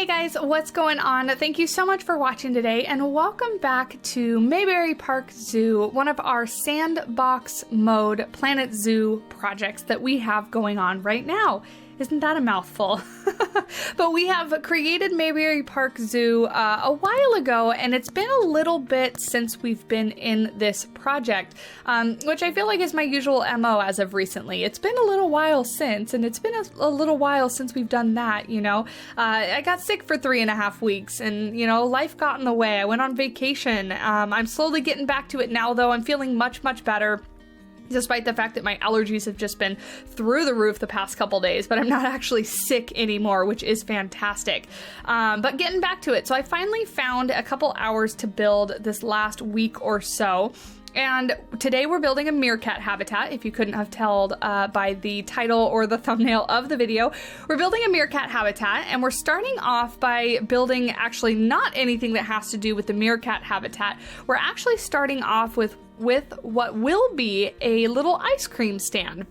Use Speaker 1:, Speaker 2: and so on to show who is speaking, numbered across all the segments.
Speaker 1: Hey guys, what's going on? Thank you so much for watching today and welcome back to Mayberry Park Zoo, one of our sandbox mode Planet Zoo projects that we have going on right now. Isn't that a mouthful? But we have created Mayberry Park Zoo a while ago, and it's been a little bit since we've been in this project, which I feel like is my usual MO as of recently. It's been a little while since, and it's been a little while since we've done that, you know. I got sick for 3.5 weeks, and, you know, life got in the way. I went on vacation. I'm slowly getting back to it now, though. I'm feeling much, much better, despite the fact that my allergies have just been through the roof the past couple days, but I'm not actually sick anymore, which is fantastic. But getting back to it, so I finally found a couple hours to build this last week or so. And today we're building a meerkat habitat, if you couldn't have told by the title or the thumbnail of the video. We're building a meerkat habitat, and we're starting off by building actually not anything that has to do with the meerkat habitat. We're actually starting off with what will be a little ice cream stand,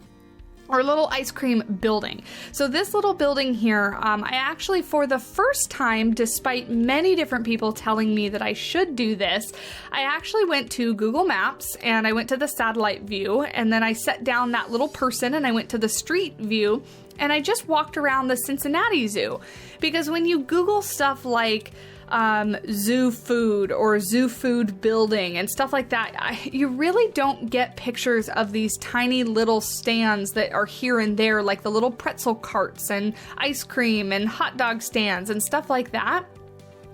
Speaker 1: or a little ice cream building. So this little building here, I actually, for the first time, despite many different people telling me that I should do this, I actually went to Google Maps and I went to the satellite view, and then I set down that little person and I went to the street view and I just walked around the Cincinnati Zoo. Because when you Google stuff like zoo food or zoo food building and stuff like that, you really don't get pictures of these tiny little stands that are here and there, like the little pretzel carts and ice cream and hot dog stands and stuff like that.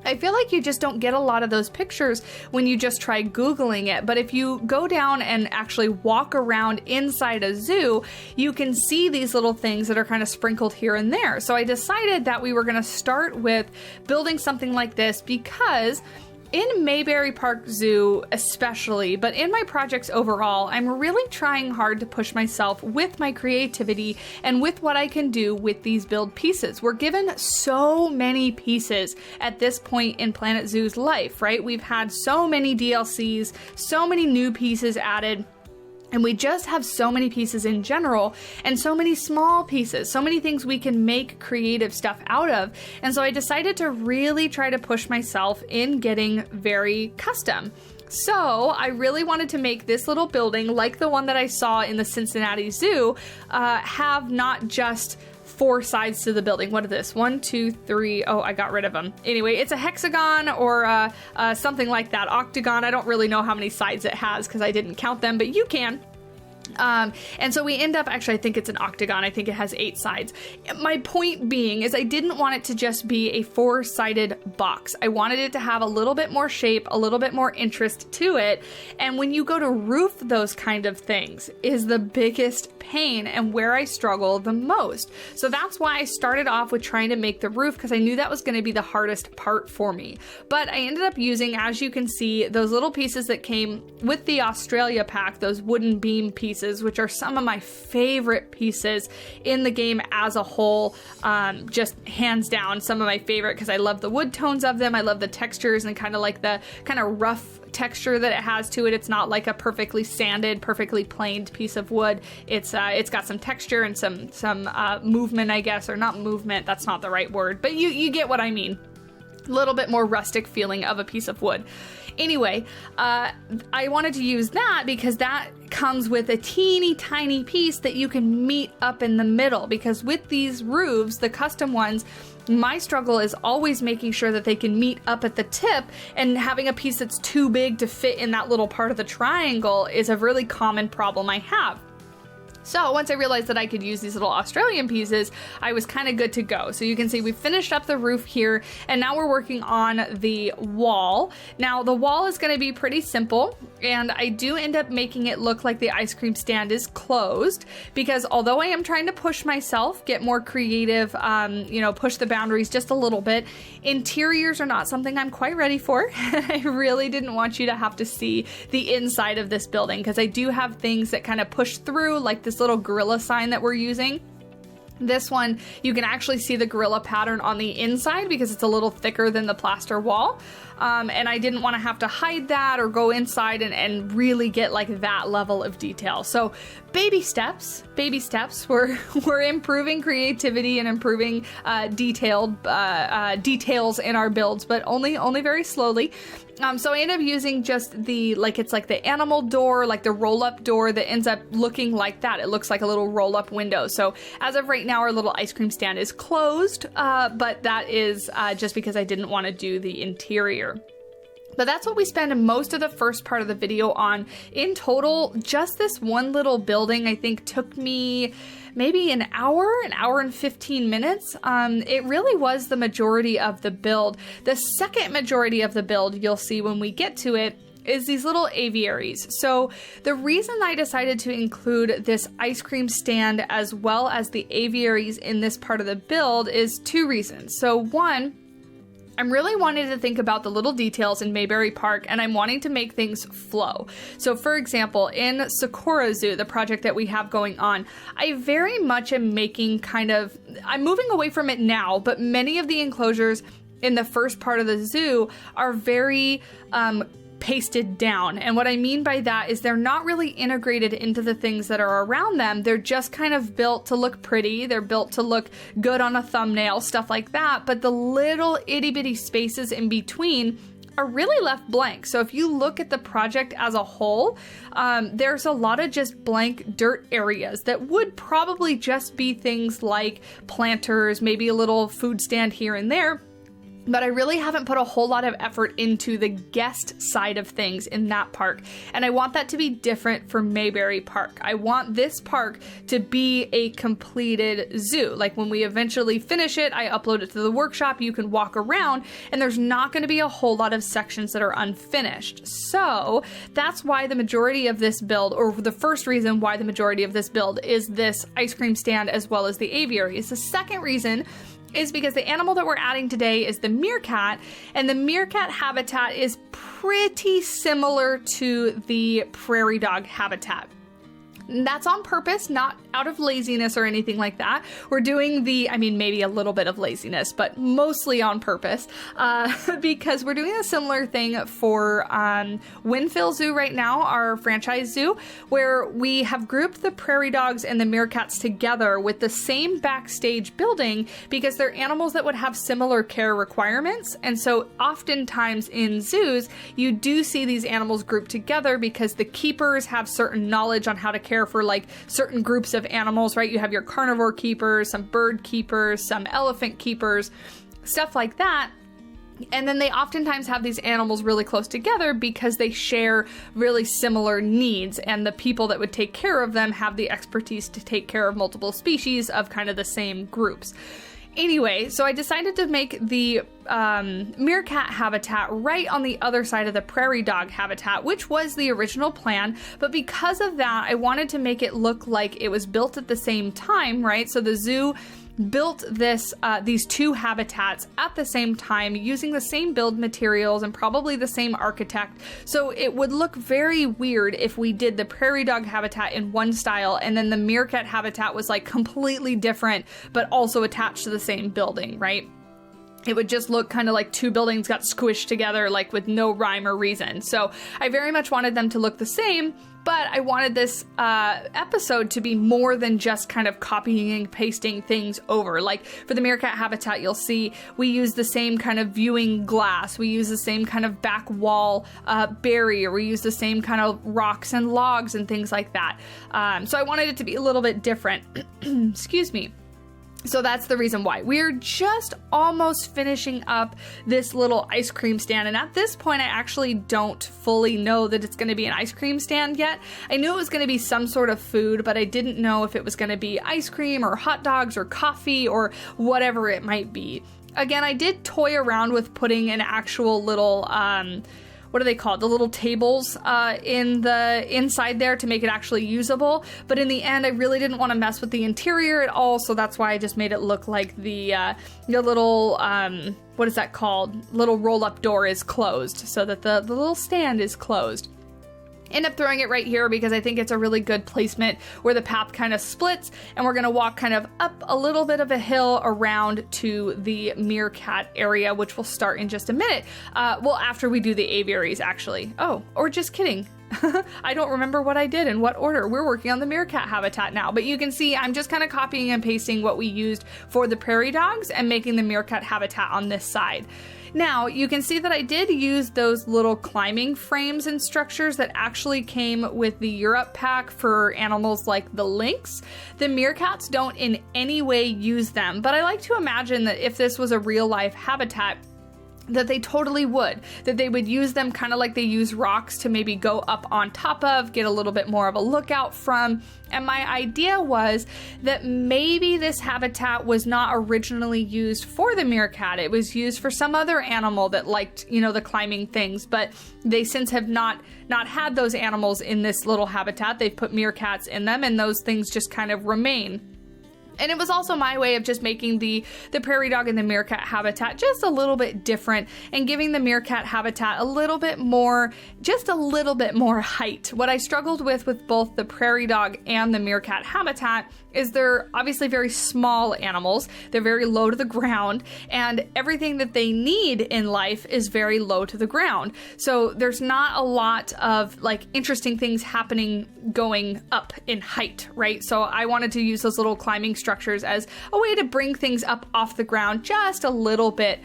Speaker 1: I feel like you just don't get a lot of those pictures when you just try Googling it, but if you go down and actually walk around inside a zoo, you can see these little things that are kind of sprinkled here and there. So I decided that we were going to start with building something like this because in Mayberry Park Zoo especially, but in my projects overall, I'm really trying hard to push myself with my creativity and with what I can do with these build pieces. We're given so many pieces at this point in Planet Zoo's life, right? We've had so many DLCs, so many new pieces added, and we just have so many pieces in general, and so many small pieces, so many things we can make creative stuff out of. And so I decided to really try to push myself in getting very custom. So I really wanted to make this little building, like the one that I saw in the Cincinnati Zoo, have not just 4 sides to the building. What is this? 1, 2, 3. Oh, I got rid of them. Anyway, it's a hexagon or something like that. Octagon. I don't really know how many sides it has because I didn't count them, but you can. And so we end up, actually, I think it's an octagon. I think it has 8 sides. My point being is I didn't want it to just be a 4-sided box. I wanted it to have a little bit more shape, a little bit more interest to it. And when you go to roof those kind of things is the biggest pain and where I struggle the most. So that's why I started off with trying to make the roof, because I knew that was going to be the hardest part for me. But I ended up using, as you can see, those little pieces that came with the Australia pack, those wooden beam pieces, which are some of my favorite pieces in the game as a whole. Just hands down some of my favorite, because I love the wood tones of them. I love the textures and kind of like the kind of rough texture that it has to it. It's not like a perfectly sanded, perfectly planed piece of wood. It's got some texture and some movement, I guess, or not movement. That's not the right word, but you get what I mean. A little bit more rustic feeling of a piece of wood. Anyway, I wanted to use that because that comes with a teeny tiny piece that you can meet up in the middle, because with these roofs, the custom ones, my struggle is always making sure that they can meet up at the tip, and having a piece that's too big to fit in that little part of the triangle is a really common problem I have. So once I realized that I could use these little Australian pieces, I was kind of good to go. So you can see we finished up the roof here, and now we're working on the wall. Now the wall is going to be pretty simple, and I do end up making it look like the ice cream stand is closed, because although I am trying to push myself, get more creative, you know, push the boundaries just a little bit, interiors are not something I'm quite ready for. I really didn't want you to have to see the inside of this building, because I do have things that kind of push through, like this little gorilla sign that we're using. This one, you can actually see the gorilla pattern on the inside because it's a little thicker than the plaster wall. And I didn't want to have to hide that or go inside and really get like that level of detail. So baby steps. We're improving creativity and improving details in our builds, but only very slowly. So I ended up using just it's like the animal door, like the roll-up door that ends up looking like that. It looks like a little roll-up window. So as of right now, our little ice cream stand is closed, but that is just because I didn't want to do the interior. But that's what we spend most of the first part of the video on. In total, just this one little building, I think, took me maybe an hour and 15 minutes. It really was the majority of the build. The second majority of the build, you'll see when we get to it, is these little aviaries. So the reason I decided to include this ice cream stand as well as the aviaries in this part of the build is two reasons. So one, I'm really wanting to think about the little details in Mayberry Park, and I'm wanting to make things flow. So for example, in Sakura Zoo, the project that we have going on, I very much am making I'm moving away from it now, but many of the enclosures in the first part of the zoo are very pasted down. And what I mean by that is they're not really integrated into the things that are around them. They're just kind of built to look pretty. They're built to look good on a thumbnail, stuff like that. But the little itty bitty spaces in between are really left blank. So if you look at the project as a whole, there's a lot of just blank dirt areas that would probably just be things like planters, maybe a little food stand here and there. But I really haven't put a whole lot of effort into the guest side of things in that park. And I want that to be different for Mayberry Park. I want this park to be a completed zoo. Like when we eventually finish it, I upload it to the workshop, you can walk around, and there's not going to be a whole lot of sections that are unfinished. So that's why the majority of this build, or the first reason why the majority of this build, is this ice cream stand as well as the aviaries. The second reason is because the animal that we're adding today is the meerkat, and the meerkat habitat is pretty similar to the prairie dog habitat. And that's on purpose, not out of laziness or anything like that. We're doing maybe a little bit of laziness, but mostly on purpose, because we're doing a similar thing for Winfield Zoo right now, our franchise zoo, where we have grouped the prairie dogs and the meerkats together with the same backstage building because they're animals that would have similar care requirements. And so oftentimes in zoos, you do see these animals grouped together because the keepers have certain knowledge on how to care for like certain groups of animals, right? You have your carnivore keepers, some bird keepers, some elephant keepers, stuff like that. And then they oftentimes have these animals really close together because they share really similar needs, and the people that would take care of them have the expertise to take care of multiple species of kind of the same groups. Anyway, so I decided to make the meerkat habitat right on the other side of the prairie dog habitat, which was the original plan. But because of that, I wanted to make it look like it was built at the same time, right? So the zoo built these two habitats at the same time using the same build materials and probably the same architect. So it would look very weird if we did the prairie dog habitat in one style and then the meerkat habitat was like completely different but also attached to the same building, right? It would just look kind of like two buildings got squished together, like with no rhyme or reason. So I very much wanted them to look the same, but I wanted this episode to be more than just kind of copying and pasting things over. Like for the meerkat habitat, you'll see we use the same kind of viewing glass. We use the same kind of back wall barrier. We use the same kind of rocks and logs and things like that. So I wanted it to be a little bit different. Excuse me. So that's the reason why. We're just almost finishing up this little ice cream stand. And at this point, I actually don't fully know that it's going to be an ice cream stand yet. I knew it was going to be some sort of food, but I didn't know if it was going to be ice cream or hot dogs or coffee or whatever it might be. Again, I did toy around with putting an actual little, what are they called? The little tables in the inside there to make it actually usable. But in the end, I really didn't want to mess with the interior at all. So that's why I just made it look like the little, what is that called? Little roll-up door is closed so that the little stand is closed. End up throwing it right here because I think it's a really good placement where the path kind of splits, and we're gonna walk kind of up a little bit of a hill around to the meerkat area, which we'll start in just a minute. Well, after we do the aviaries, actually. Oh, or just kidding. I don't remember what I did in what order. We're working on the meerkat habitat now, but you can see I'm just kind of copying and pasting what we used for the prairie dogs and making the meerkat habitat on this side. Now, you can see that I did use those little climbing frames and structures that actually came with the Europe pack for animals like the lynx. The meerkats don't in any way use them, but I like to imagine that if this was a real life habitat, that they totally would, that they would use them kind of like they use rocks to maybe go up on top of, get a little bit more of a lookout from. And my idea was that maybe this habitat was not originally used for the meerkat. It was used for some other animal that liked, you know, the climbing things, but they since have not had those animals in this little habitat. They've put meerkats in them, and those things just kind of remain. And it was also my way of just making the prairie dog and the meerkat habitat just a little bit different and giving the meerkat habitat a little bit more, just a little bit more height. What I struggled with both the prairie dog and the meerkat habitat is they're obviously very small animals. They're very low to the ground, and everything that they need in life is very low to the ground. So there's not a lot of like interesting things happening going up in height, right? So I wanted to use those little climbing structures as a way to bring things up off the ground just a little bit,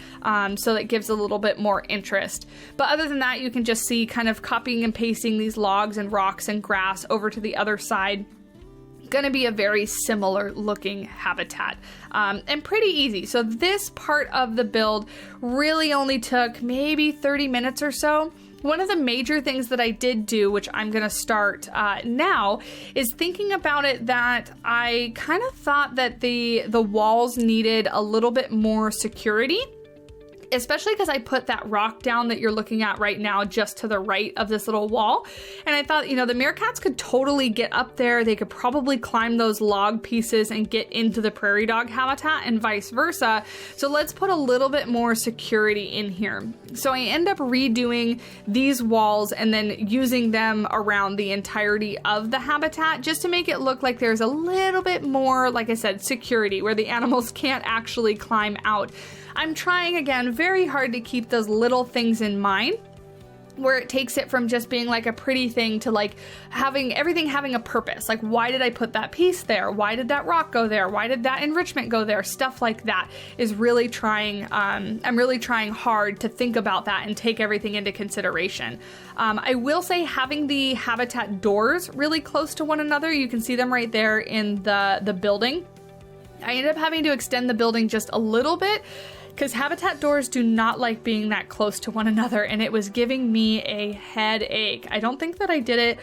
Speaker 1: so that gives a little bit more interest. But other than that, you can just see kind of copying and pasting these logs and rocks and grass over to the other side. Going to be a very similar looking habitat, and pretty easy. So this part of the build really only took maybe 30 minutes or so. One of the major things that I did do, which I'm going to start now, is thinking about it that I kind of thought that the walls needed a little bit more security. Especially because I put that rock down that you're looking at right now just to the right of this little wall. And I thought, you know, the meerkats could totally get up there. They could probably climb those log pieces and get into the prairie dog habitat and vice versa. So let's put a little bit more security in here. So I end up redoing these walls and then using them around the entirety of the habitat just to make it look like there's a little bit more, like I said, security where the animals can't actually climb out. I'm trying, again, very hard to keep those little things in mind where it takes it from just being like a pretty thing to like having everything having a purpose. Like, why did I put that piece there? Why did that rock go there? Why did that enrichment go there? Stuff like that is really trying, I'm really trying hard to think about that and take everything into consideration. I will say having the habitat doors really close to one another, you can see them right there in the building. I ended up having to extend the building just a little bit because habitat doors do not like being that close to one another, and it was giving me a headache. I don't think that I did it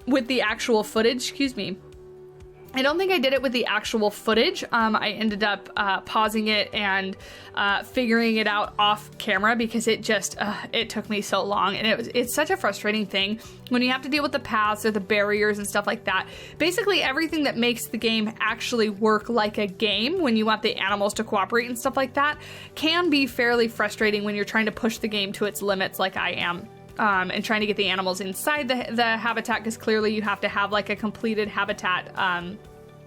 Speaker 1: with the actual footage, I don't think I did it with the actual footage. I ended up pausing it and figuring it out off camera because it just, it took me so long, and it's such a frustrating thing when you have to deal with the paths or the barriers and stuff like that. Basically everything that makes the game actually work like a game when you want the animals to cooperate and stuff like that can be fairly frustrating when you're trying to push the game to its limits like I am. And trying to get the animals inside the habitat, because clearly you have to have like a completed habitat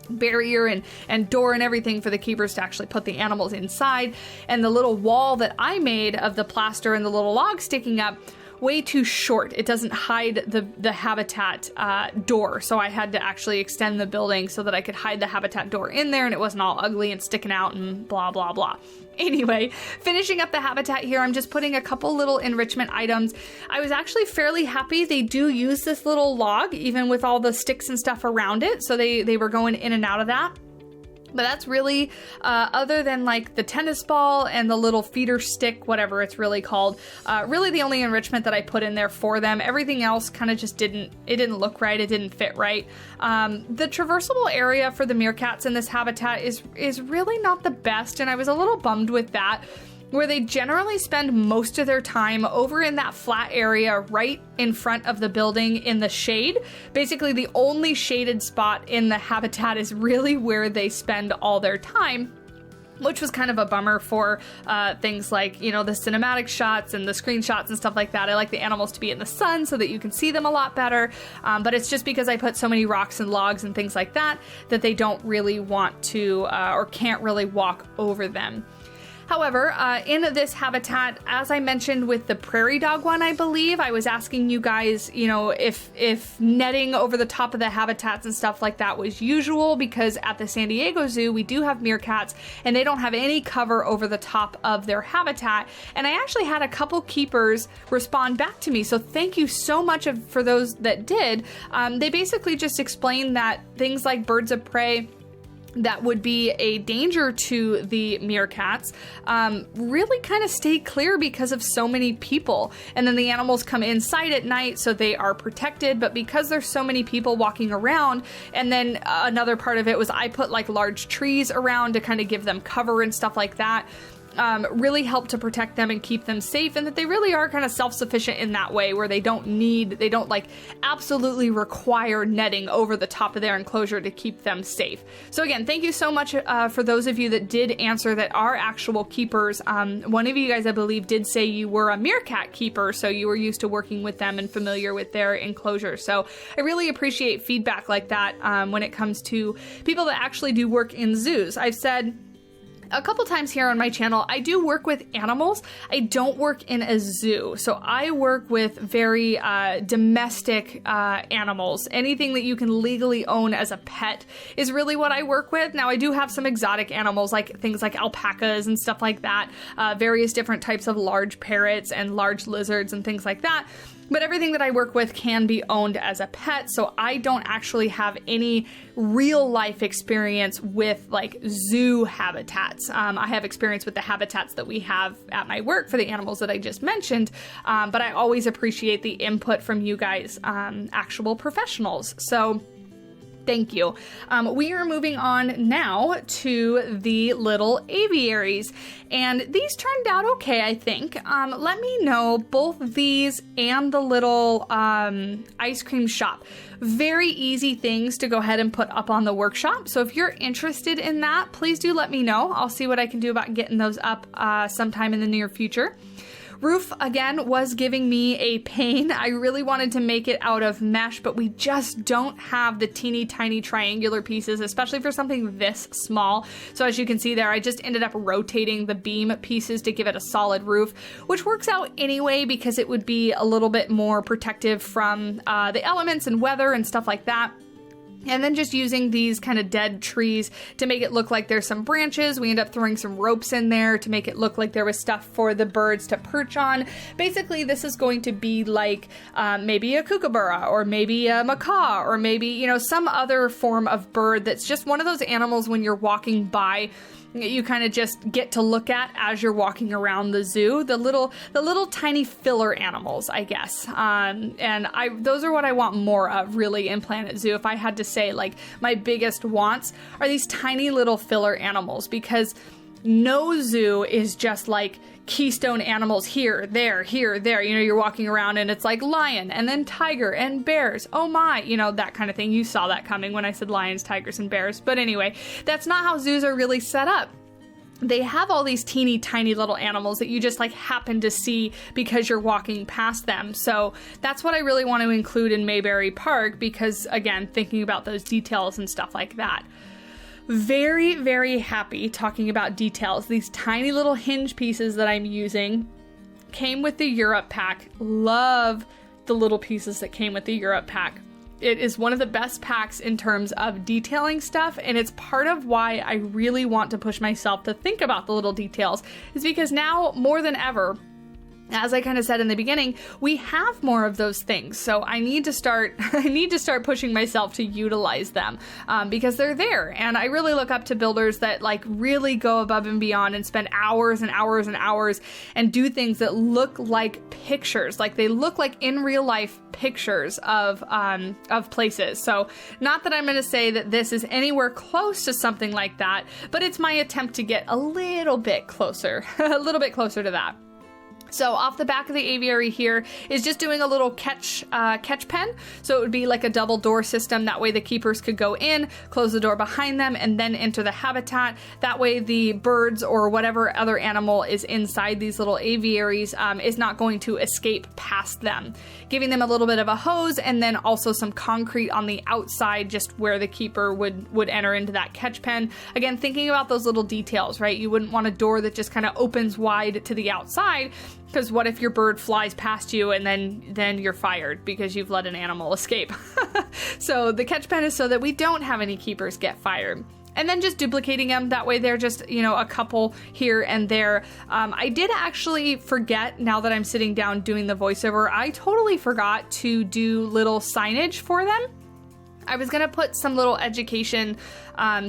Speaker 1: barrier and door and everything for the keepers to actually put the animals inside. And the little wall that I made of the plaster and the little log sticking up, way too short. It doesn't hide the habitat door, so I had to actually extend the building so that I could hide the habitat door in there and it wasn't all ugly and sticking out and blah blah blah. Anyway, finishing up the habitat here, I'm just putting a couple little enrichment items. I was actually fairly happy. They do use this little log even with all the sticks and stuff around it, so they were going in and out of that. But that's really, other than like the tennis ball and the little feeder stick, whatever it's really called, really the only enrichment that I put in there for them. Everything else kind of just didn't look right. It didn't fit right. The traversable area for the meerkats in this habitat is really not the best, and I was a little bummed with that, where they generally spend most of their time over in that flat area right in front of the building in the shade. Basically, the only shaded spot in the habitat is really where they spend all their time. which was kind of a bummer for things like, you know, the cinematic shots and the screenshots and stuff like that. I like the animals to be in the sun so that you can see them a lot better, but it's just because I put so many rocks and logs and things like that that they don't really want to or can't really walk over them. However, in this habitat, as I mentioned with the prairie dog one, I believe, I was asking you guys, you know, if netting over the top of the habitats and stuff like that was usual, because at the San Diego Zoo, we do have meerkats and they don't have any cover over the top of their habitat. And I actually had a couple keepers respond back to me. So thank you so much for those that did. They basically just explained that things like birds of prey that would be a danger to the meerkats really kind of stay clear because of so many people. And then the animals come inside at night, so they are protected, but because there's so many people walking around, and then another part of it was I put like large trees around to kind of give them cover and stuff like that. Really help to protect them and keep them safe, and that they really are kind of self-sufficient in that way, where they don't like absolutely require netting over the top of their enclosure to keep them safe. So again, thank you so much for those of you that did answer that are actual keepers. One of you guys, I believe, did say you were a meerkat keeper, so you were used to working with them and familiar with their enclosure. So I really appreciate feedback like that when it comes to people that actually do work in zoos. I've said a couple times here on my channel, I do work with animals. I don't work in a zoo. So I work with very domestic animals. Anything that you can legally own as a pet is really what I work with. Now, I do have some exotic animals, like things like alpacas and stuff like that, various different types of large parrots and large lizards and things like that. But everything that I work with can be owned as a pet, so I don't actually have any real life experience with like zoo habitats. I have experience with the habitats that we have at my work for the animals that I just mentioned, but I always appreciate the input from you guys, actual professionals. So thank you. We are moving on now to the little aviaries, and these turned out okay, I think. Let me know, both these and the little ice cream shop. Very easy things to go ahead and put up on the workshop. So if you're interested in that, please do let me know. I'll see what I can do about getting those up sometime in the near future. Roof, again, was giving me a pain. I really wanted to make it out of mesh, but we just don't have the teeny tiny triangular pieces, especially for something this small. So as you can see there, I just ended up rotating the beam pieces to give it a solid roof, which works out anyway because it would be a little bit more protective from the elements and weather and stuff like that. And then just using these kind of dead trees to make it look like there's some branches. We end up throwing some ropes in there to make it look like there was stuff for the birds to perch on. Basically, this is going to be like maybe a kookaburra, or maybe a macaw, or maybe, you know, some other form of bird that's just one of those animals when you're walking by you kind of just get to look at as you're walking around the zoo. The little tiny filler animals, I guess. And those are what I want more of, really, in Planet Zoo. If I had to say, like, my biggest wants are these tiny little filler animals, because no zoo is just like keystone animals here, there. You know, you're walking around and it's like lion and then tiger and bears. Oh my, you know, that kind of thing. You saw that coming when I said lions, tigers, and bears. But anyway, that's not how zoos are really set up. They have all these teeny tiny little animals that you just like happen to see because you're walking past them. So that's what I really want to include in Mayberry Park, because again, thinking about those details and stuff like that. Very, very happy talking about details. These tiny little hinge pieces that I'm using came with the Europe pack. Love the little pieces that came with the Europe pack. It is one of the best packs in terms of detailing stuff, and it's part of why I really want to push myself to think about the little details, is because now more than ever, as I kind of said in the beginning, we have more of those things. So I need to start pushing myself to utilize them because they're there. And I really look up to builders that like really go above and beyond and spend hours and hours and hours and do things that look like pictures, like they look like in real life pictures of places. So not that I'm going to say that this is anywhere close to something like that, but it's my attempt to get a little bit closer to that. So off the back of the aviary here is just doing a little catch pen. So it would be like a double door system. That way the keepers could go in, close the door behind them, and then enter the habitat. That way the birds or whatever other animal is inside these little aviaries is not going to escape past them. Giving them a little bit of a hose and then also some concrete on the outside just where the keeper would enter into that catch pen. Again, thinking about those little details, right? You wouldn't want a door that just kind of opens wide to the outside, because what if your bird flies past you and then you're fired because you've let an animal escape? So the catch pen is so that we don't have any keepers get fired. And then just duplicating them, that way they're just, you know, a couple here and there. I did actually forget, now that I'm sitting down doing the voiceover, I totally forgot to do little signage for them. I was gonna put some little education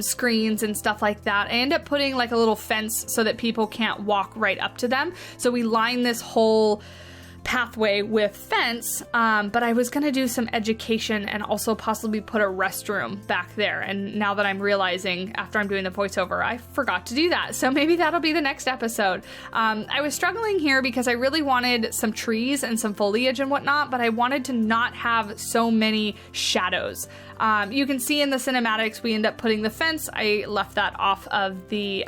Speaker 1: screens and stuff like that. I end up putting like a little fence so that people can't walk right up to them. So we line this whole pathway with fence, but I was gonna do some education and also possibly put a restroom back there. And now that I'm realizing after I'm doing the voiceover, I forgot to do that. So maybe that'll be the next episode. I was struggling here because I really wanted some trees and some foliage and whatnot, but I wanted to not have so many shadows. You can see in the cinematics, we end up putting the fence. I left that off of the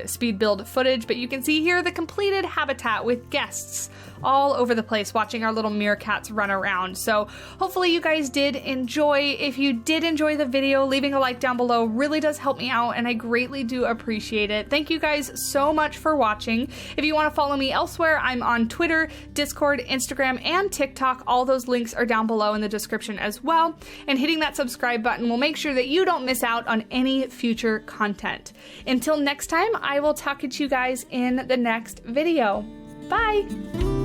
Speaker 1: speed build footage, but you can see here the completed habitat with guests all over the place watching our little meerkats run around. So hopefully you guys did enjoy. If you did enjoy the video, leaving a like down below really does help me out, and I greatly do appreciate it. Thank you guys so much for watching. If you want to follow me elsewhere, I'm on Twitter, Discord, Instagram, and TikTok. All those links are down below in the description as well. And hitting that subscribe button will make sure that you don't miss out on any future content. Until next time, I will talk to you guys in the next video. Bye!